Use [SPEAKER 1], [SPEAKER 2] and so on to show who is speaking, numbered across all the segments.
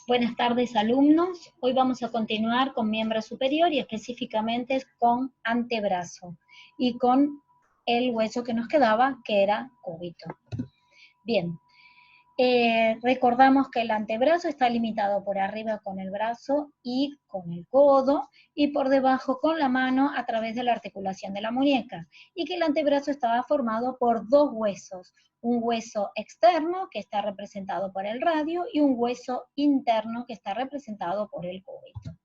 [SPEAKER 1] Buenas tardes, alumnos. Hoy vamos a continuar con miembro superior y específicamente con antebrazo y con el hueso que nos quedaba, que era cúbito. Bien, recordamos que el antebrazo está limitado por arriba con el brazo y con el codo, y por debajo con la mano a través de la articulación de la muñeca, y que el antebrazo estaba formado por dos huesos, un hueso externo que está representado por el radio y un hueso interno que está representado por el cúbito.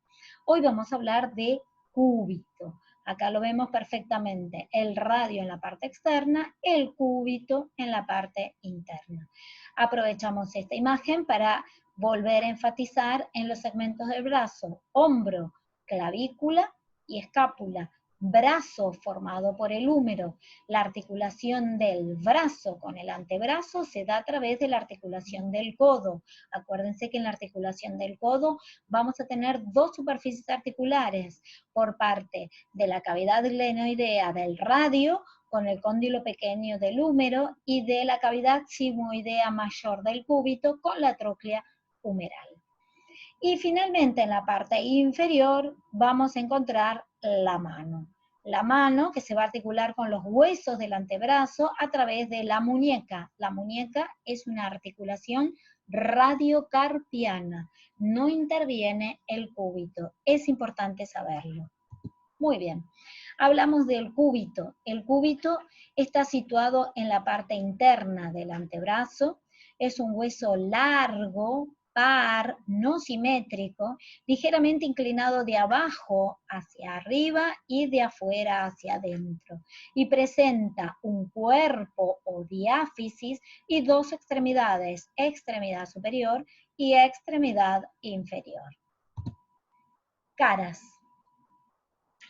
[SPEAKER 1] Hoy vamos a hablar de cúbito. Acá lo vemos perfectamente, el radio en la parte externa, el cúbito en la parte interna. Aprovechamos esta imagen para volver a enfatizar en los segmentos del brazo: hombro, clavícula y escápula. Brazo formado por el húmero. La articulación del brazo con el antebrazo se da a través de la articulación del codo. Acuérdense que en la articulación del codo vamos a tener dos superficies articulares por parte de la cavidad glenoidea del radio con el cóndilo pequeño del húmero y de la cavidad sigmoidea mayor del cúbito con la tróclea humeral. Y finalmente en la parte inferior vamos a encontrar la mano. La mano que se va a articular con los huesos del antebrazo a través de la muñeca. La muñeca es una articulación radiocarpiana, no interviene el cúbito. Es importante saberlo. Muy bien, hablamos del cúbito. El cúbito está situado en la parte interna del antebrazo. Es un hueso largo, par, no simétrico, ligeramente inclinado de abajo hacia arriba y de afuera hacia adentro. Y presenta un cuerpo o diáfisis y dos extremidades, extremidad superior y extremidad inferior. Caras.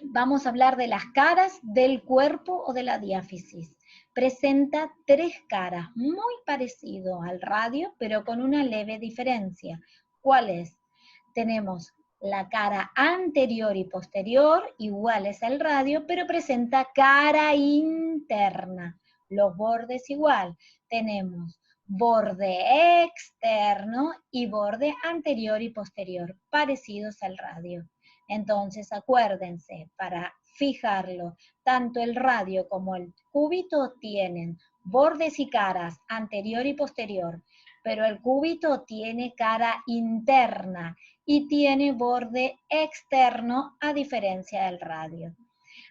[SPEAKER 1] Vamos a hablar de las caras del cuerpo o de la diáfisis. Presenta tres caras, muy parecido al radio, pero con una leve diferencia. ¿Cuál es? Tenemos la cara anterior y posterior, iguales al radio, pero presenta cara interna. Los bordes igual. Tenemos borde externo y borde anterior y posterior, parecidos al radio. Entonces, acuérdense, para fijarlo, tanto el radio como el cúbito tienen bordes y caras anterior y posterior, pero el cúbito tiene cara interna y tiene borde externo a diferencia del radio.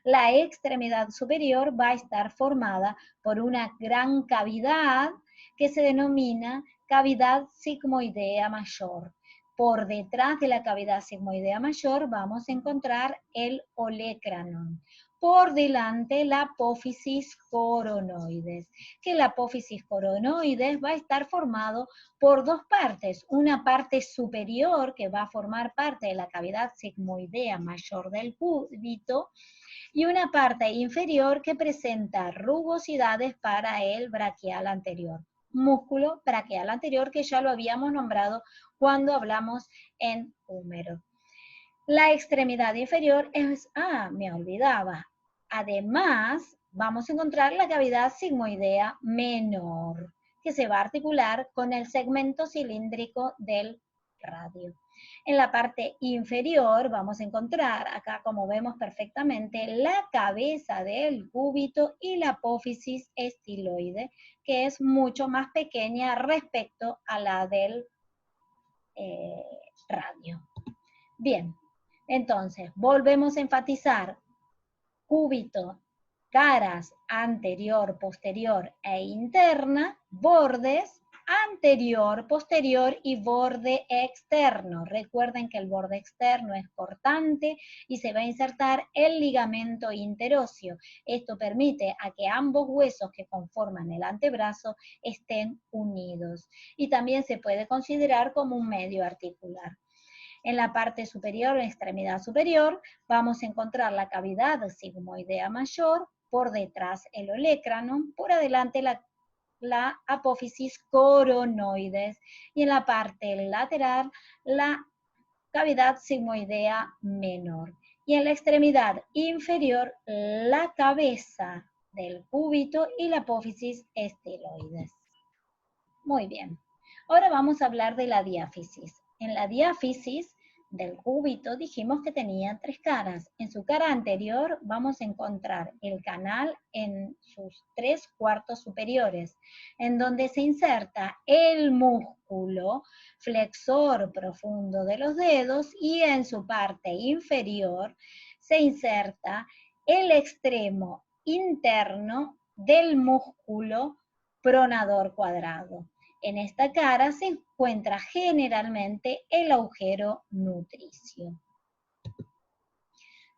[SPEAKER 1] La extremidad superior va a estar formada por una gran cavidad que se denomina cavidad sigmoidea mayor. Por detrás de la cavidad sigmoidea mayor vamos a encontrar el olecranon. Por delante la apófisis coronoides, que la apófisis coronoides va a estar formado por dos partes. Una parte superior que va a formar parte de la cavidad sigmoidea mayor del cúbito y una parte inferior que presenta rugosidades para el braquial anterior. Músculo braquial anterior que ya lo habíamos nombrado cuando hablamos en húmero. La extremidad inferior es, me olvidaba. Además, vamos a encontrar la cavidad sigmoidea menor, que se va a articular con el segmento cilíndrico del radio. En la parte inferior vamos a encontrar, acá como vemos perfectamente, la cabeza del cúbito y la apófisis estiloide, que es mucho más pequeña respecto a la del radio. Bien, entonces volvemos a enfatizar: cúbito, caras anterior, posterior e interna, bordes anterior, posterior y borde externo. Recuerden que el borde externo es cortante y se va a insertar el ligamento interóseo. Esto permite a que ambos huesos que conforman el antebrazo estén unidos. Y también se puede considerar como un medio articular. En la parte superior, en la extremidad superior, vamos a encontrar la cavidad sigmoidea mayor, por detrás el olecranon, por adelante la apófisis coronoides y en la parte lateral la cavidad sigmoidea menor. Y en la extremidad inferior la cabeza del cúbito y la apófisis estiloides. Muy bien. Ahora vamos a hablar de la diáfisis. En la diáfisis del cúbito dijimos que tenía 3 caras. En su cara anterior vamos a encontrar el canal en sus 3 cuartos superiores, en donde se inserta el músculo flexor profundo de los dedos, y en su parte inferior se inserta el extremo interno del músculo pronador cuadrado. En esta cara se encuentra generalmente el agujero nutricio.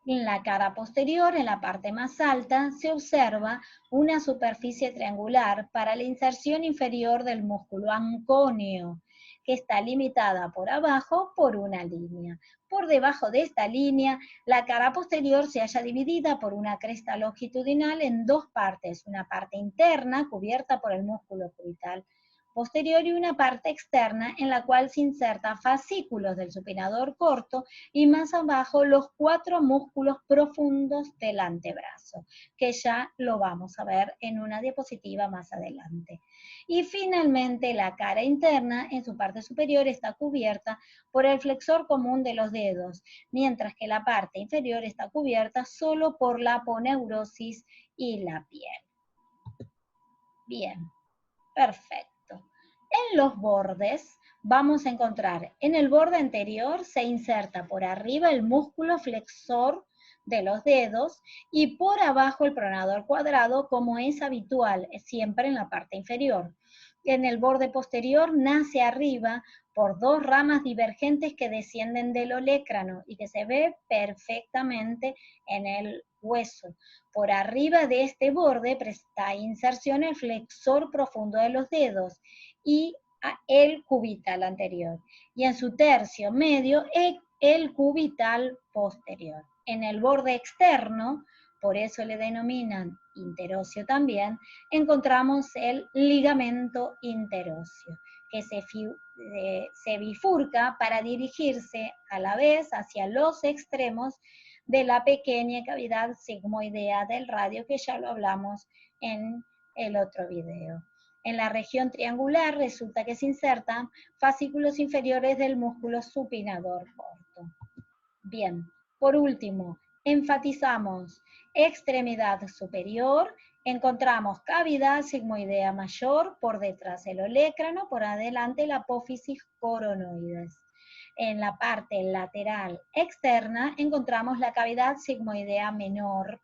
[SPEAKER 1] En la cara posterior, en la parte más alta, se observa una superficie triangular para la inserción inferior del músculo anconio, que está limitada por abajo por una línea. Por debajo de esta línea, la cara posterior se halla dividida por una cresta longitudinal en 2 partes, una parte interna cubierta por el músculo cubital posterior y una parte externa en la cual se insertan fascículos del supinador corto y más abajo los 4 músculos profundos del antebrazo, que ya lo vamos a ver en una diapositiva más adelante. Y finalmente la cara interna en su parte superior está cubierta por el flexor común de los dedos, mientras que la parte inferior está cubierta solo por la aponeurosis y la piel. Bien, perfecto. En los bordes vamos a encontrar, en el borde anterior se inserta por arriba el músculo flexor de los dedos y por abajo el pronador cuadrado, como es habitual siempre en la parte inferior. En el borde posterior nace arriba por 2 ramas divergentes que descienden del olecrano y que se ve perfectamente en el hueso. Por arriba de este borde presta inserción el flexor profundo de los dedos y el cubital anterior. Y en su tercio medio, el cubital posterior. En el borde externo, por eso le denominan interóseo también, encontramos el ligamento interóseo, que se bifurca para dirigirse a la vez hacia los extremos de la pequeña cavidad sigmoidea del radio, que ya lo hablamos en el otro video. En la región triangular resulta que se insertan fascículos inferiores del músculo supinador corto. Bien, por último, enfatizamos extremidad superior, encontramos cavidad sigmoidea mayor, por detrás el olecrano, por adelante la apófisis coronoides. En la parte lateral externa encontramos la cavidad sigmoidea menor,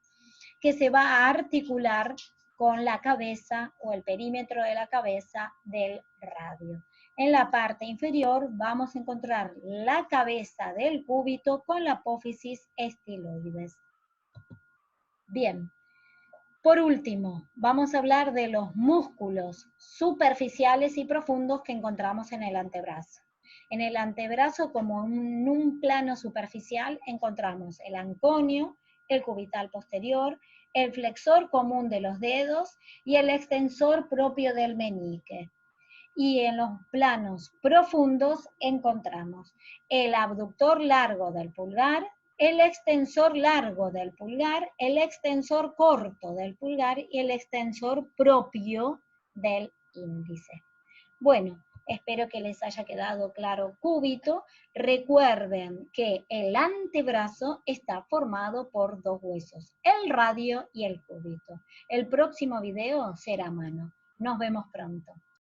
[SPEAKER 1] que se va a articular con la cabeza o el perímetro de la cabeza del radio. En la parte inferior vamos a encontrar la cabeza del cúbito con la apófisis estiloides. Bien, por último, vamos a hablar de los músculos superficiales y profundos que encontramos en el antebrazo. En el antebrazo, como en un plano superficial, encontramos el anconio, el cubital posterior, el flexor común de los dedos y el extensor propio del meñique. Y en los planos profundos encontramos el abductor largo del pulgar, el extensor largo del pulgar, el extensor corto del pulgar y el extensor propio del índice. Bueno, espero que les haya quedado claro cúbito. Recuerden que el antebrazo está formado por 2 huesos, el radio y el cúbito. El próximo video será a mano. Nos vemos pronto.